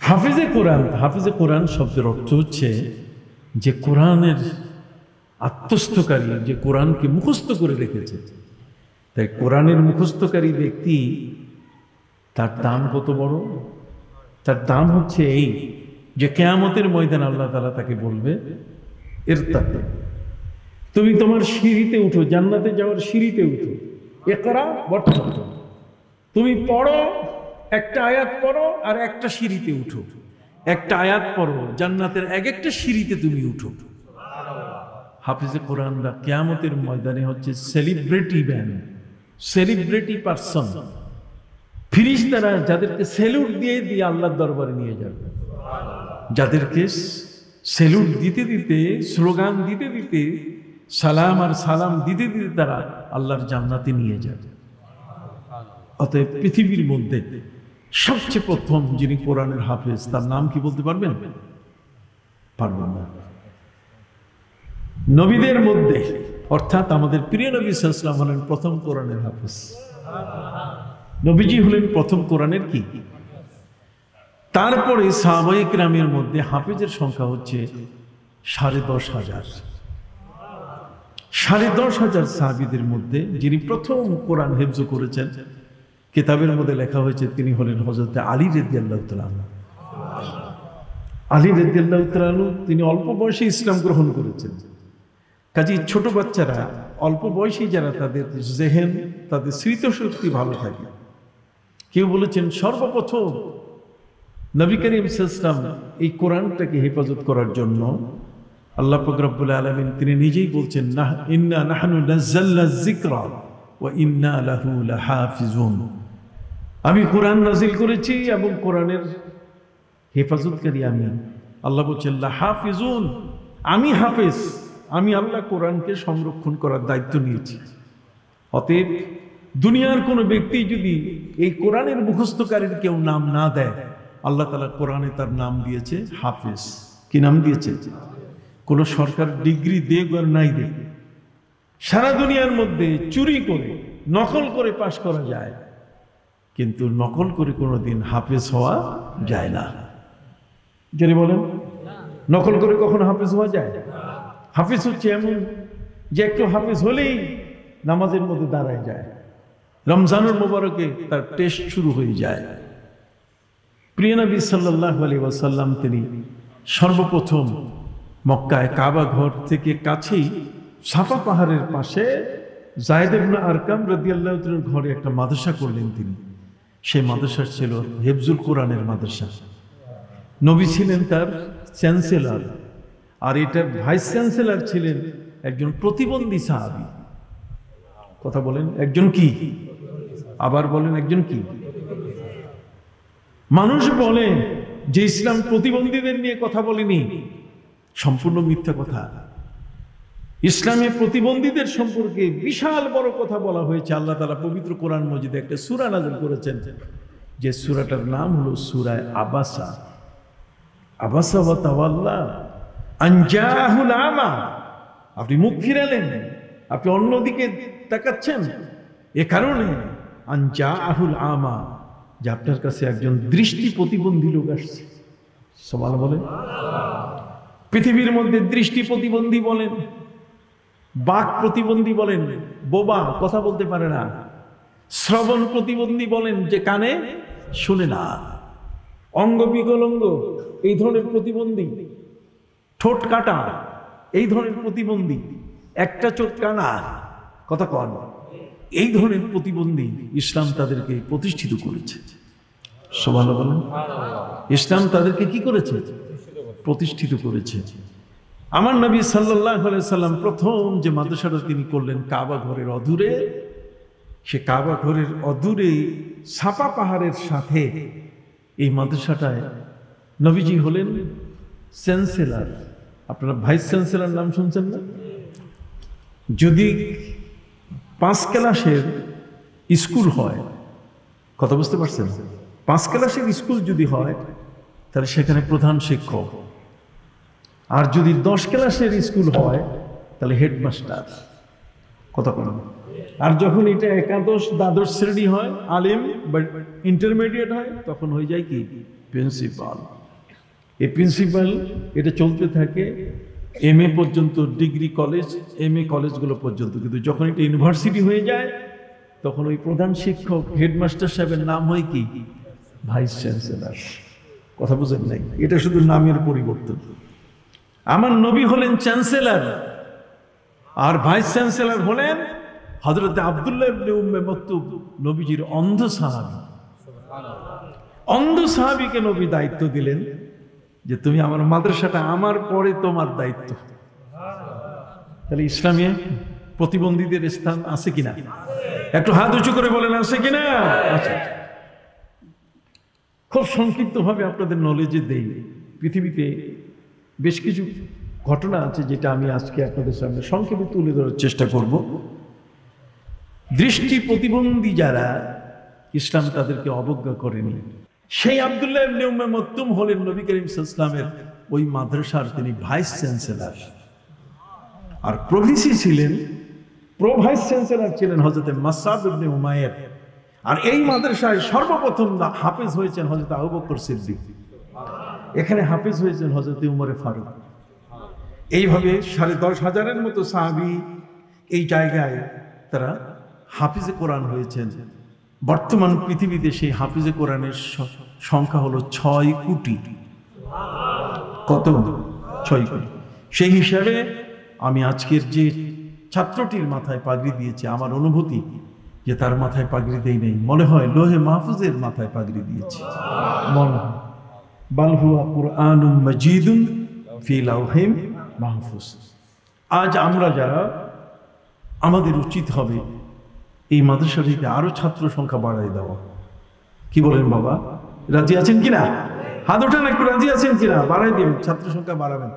হাফিজে কোরআন শব্দের অর্থ হচ্ছে যে কোরআনের আত্মস্থকারী, যে কোরআনকে মুখস্থ করে রেখেছে। তাই কোরআনের মুখস্থকারী ব্যক্তি, তার দাম কত বড়! তার দাম হচ্ছে এই যে কিয়ামতের ময়দানে আল্লাহ তাআলা তাকে বলবে, ইরতাকি, তুমি তোমার সিঁড়িতে উঠো, জান্নাতে যাওয়ার সিঁড়িতে উঠো, ইকরা ওয়ারতাকি, তুমি পড়ো, একটা আয়াত পড়ো আর একটা সিঁড়িতে উঠো, একটা আয়াত পড়ো, জান্নাতের এক একটা সিঁড়িতে তুমি উঠো। হাফিজে কোরআনরা কিয়ামতের ময়দানে হচ্ছে সেলিব্রিটি ব্যান্ড, সেলিব্রিটি পারসন। ফেরেশতারা যাদেরকে স্যালুট দিয়ে দিয়ে আল্লাহর দরবারে নিয়ে যাবে, যাদেরকে স্যালুট দিতে দিতে, স্লোগান দিতে দিতে, সালাম আর সালাম দিতে দিতে তারা আল্লাহর জান্নাতে নিয়ে যাবে। অতএব পৃথিবীর মধ্যে সবচেয়ে প্রথম যিনি কোরআনের হাফেজ, তার নাম কি বলতে পারবেন? পারবেন না। নবীদের মধ্যে অর্থাৎ আমাদের প্রিয় নবী সাল্লাল্লাহু আলাইহি ওয়াসাল্লাম হলেন প্রথম কোরআনের হাফেজ। নবীজি হলেন প্রথম কোরআনের কি? তারপরে সাহাবায়ে কেরামের মধ্যে হাফেজের সংখ্যা হচ্ছে 10,500। 10,500 সাহাবীদের মধ্যে যিনি প্রথম কোরআন হেফজ করেছেন, কিতাবের মধ্যে লেখা হয়েছে তিনি হলেন হযরত আলী রাদিয়াল্লাহু তাআলা আনহু। আলী রাদিয়াল্লাহু তাআলা আনহু তিনি অল্প বয়সে ইসলাম গ্রহণ করেছেন। কাজেই ছোট বাচ্চারা, অল্প বয়সী যারা, তাদের জেহেন, তাদের স্মৃতিশক্তি ভালো থাকে। কেউ বলেছেন সর্বপ্রথম নবী করিম সাল্লাল্লাহু আলাইহি ওয়াসাল্লাম এই কোরআনটাকে হেফাজত করার জন্য আল্লাহ পাক রব্বুল আলামিন তিনি নিজেই বলছেন, ইন্না নাহনু নাযালনা যিকরা ওয়া ইন্না লাহু লাহাফিজুন। আমি কোরআন নাজিল করেছি এবং কোরআনের হেফাজতকারী আমি। আল্লাহ বলছেন লাহাফিজুন, আমি হাফেজ, আমি আল্লাহ কোরআনকে সংরক্ষণ করার দায়িত্ব নিয়েছি। অতএব দুনিয়ার কোনো ব্যক্তি যদি এই কোরআনের মুখস্থকারীর কেউ নাম না দেয়, আল্লাহ তাআলা কোরআনে তার নাম দিয়েছে হাফেজ। কি নাম দিয়েছে? কোনো সরকার ডিগ্রি দেখ আর নাই দেখ, সারা দুনিয়ার মধ্যে চুরি করে, নকল করে পাশ করা যায়, কিন্তু নকল করে কোনোদিন হাফেজ হওয়া যায় না। যদি বলেন নকল করে কখনো হাফেজ হওয়া যায়? হাফেজ হচ্ছে এমন যে একটু হাফেজ হলেই নামাজের মধ্যে দাঁড়ায় যায়, রমজানুল মুবারকে তার টেস্ট শুরু হয়ে যায়। প্রিয় নবী সাল্লাল্লাহু আলাইহি ওয়াসাল্লাম তিনি সর্বপ্রথম মক্কায় কাবা ঘর থেকে কাছেই সাফা পাহাড়ের পাশে যায়েদ ইবনে আরকাম রাদিয়াল্লাহু তাআলার ঘরে একটা মাদ্রাসা করলেন তিনি। সেই মাদ্রাসা ছিল হেফজুল কোরআনের মাদ্রাসা। নবী ছিলেন তার চ্যান্সেলর, আর এটার ভাইস চ্যান্সেলর ছিলেন একজন প্রতিবন্ধী সাহাবী। কথা বলেন, একজন কি? আবার বলেন, একজন কি? মানুষ বলে যে ইসলাম প্রতিবন্ধীদের নিয়ে কথা বলেনি, সম্পূর্ণ মিথ্যা কথা। ইসলামে প্রতিবন্ধীদের সম্পর্কে বিশাল বড় কথা বলা হয়েছে। আল্লাহ তাআলা পবিত্র কোরআন মজিদে একটা সূরা নাযিল করেছেন, যে সূরাটার নাম হলো সূরা আবাসা। আবাসা ওয়া তাওয়াল্লা আন জাআহুল আমা। আপনি মুখ ফিরালেন, আপনি অন্যদিকে তাকাচ্ছেন, এ কারণে আন জাআহুল আমা, যে আপনার কাছে একজন দৃষ্টি প্রতিবন্ধী লোক আসছে। সুবহানাল্লাহ বলেন। পৃথিবীর মধ্যে দৃষ্টি প্রতিবন্ধী বলেন, বাক প্রতিবন্ধী বলেন, বোবা, কথা বলতে পারে না, শ্রবণ প্রতিবন্ধী বলেন, যে কানে শুনে না, অঙ্গ বিকলাঙ্গ, এই ধরনের প্রতিবন্ধী, ঠোঁট কাটা, এই ধরনের প্রতিবন্ধী, একটা চোখ কানা, কথা কন, এই ধরনের প্রতিবন্ধী ইসলাম তাদেরকে প্রতিষ্ঠিত করেছে। সুবহানাল্লাহ বলেন। ইসলাম তাদেরকে কি করেছে? প্রতিষ্ঠিত করেছে। আমার নবী সাল্লাল্লাহু আলাইহি সাল্লাম প্রথম যে মাদ্রাসাটা তিনি করলেন কাবা ঘরের অদূরে, সে কাবা ঘরের অদূরে সাফা পাহাড়ের সাথে এই মাদ্রাসাটায় নবীজি হলেন চ্যান্সেলর। আপনারা ভাইস চ্যান্সেলর নাম শুনছেন না? যদি 5 ক্লাসের স্কুল হয়, কথা বুঝতে পারছেন? 5 ক্লাসের স্কুল যদি হয় তাহলে সেখানে প্রধান শিক্ষক, আর যদি 10 ক্লাসের স্কুল হয় তাহলে হেডমাস্টার, কথা বলেন। আর যখন এটা একাদশ দ্বাদশ শ্রেণী হয়, আলিম বা ইন্টারমিডিয়েট হয়, তখন হয়ে যায় কি? প্রিন্সিপাল। এই প্রিন্সিপাল এটা চলতে থাকে এমএ পর্যন্ত, ডিগ্রি কলেজ, এমএ কলেজগুলো পর্যন্ত। কিন্তু যখন এটা ইউনিভার্সিটি হয়ে যায় তখন ওই প্রধান শিক্ষক হেডমাস্টার সাহেবের নাম হয় কি? Vice chancellor. কথা বুঝেন নাই? এটা শুধু নামের পরিবর্তন। আমার নবী হলেন চ্যান্সেলর, আর ভাইস চ্যান্সেলর হলেন হযরত আব্দুল্লাহ ইবনে উম্মে মাকতুম, নবীজির অন্ধ সাহাবী। অন্ধ সাহাবীকে নবী দায়িত্ব দিলেন যে তুমি আমার মাদ্রাসাটা আমার পরে তোমার দায়িত্ব। তাহলে ইসলামে প্রতিবন্ধীদের স্থান আছে কিনা? একটু হাত উঁচু করে বলেন আছে কিনা? আছে। খুব সংক্ষিপ্তভাবে আপনাদের নলেজে দেই, পৃথিবীতে বেশ কিছু ঘটনা আছে যেটা আমি আজকে আপনাদের সামনে সংক্ষেপে তুলে ধরার চেষ্টা করব। দৃষ্টি প্রতিবন্ধী যারা, ইসলাম তাদেরকে অবজ্ঞা করেনি। সেই আব্দুল্লাহ ইবনে উম্মে মাকতুম হলেন নবী করিম সাল্লাল্লাহু আলাইহি ওয়াসাল্লামের ওই মাদ্রাসার তিনি ভাইস চ্যান্সেলর, আর প্রভিসি ছিলেন, প্রো ভাইস চ্যান্সেলর ছিলেন হযরত মাসআব ইবনে উমাইর। আর এই মাদ্রাসায় সর্বপ্রথম হাফেজ হয়েছেন হযরত আবু বকর সিদ্দিক, এখানে হাফেজ হয়েছেন হযরত উমর ফারুক। এইভাবে 10,500-এর মতো সাহাবী এই জায়গায় তারা হাফিজে কোরআন হয়েছেন। বর্তমান পৃথিবীতে সেই হাফিজে কোরআনের সংখ্যা হলো 6 কোটি। কত? 6 কোটি। সেই হিসাবে আমি আজকের যে ছাত্রটির মাথায় পাগড়ি দিয়েছে, আমার অনুভূতি যে তার মাথায় পাগড়ি দেই নেই, মনে হয় লোহে মাহফুজের মাথায় পাগড়ি দিয়েছে। মনে হয় বাল হুয়া কুরআনুম মাজিদুন ফি লাওহিম মাহফুজ। আজ আমরা যারা, আমাদের উচিত হবে এই মাদ্রাসাটিতে আরো ছাত্র সংখ্যা বাড়াই দেওয়া। কি বলেন বাবা? রাজি আছেন কিনা? হাত ওঠান একটু, রাজি আছেন কিনা? বাড়াই দিন, ছাত্র সংখ্যা বাড়াবেন।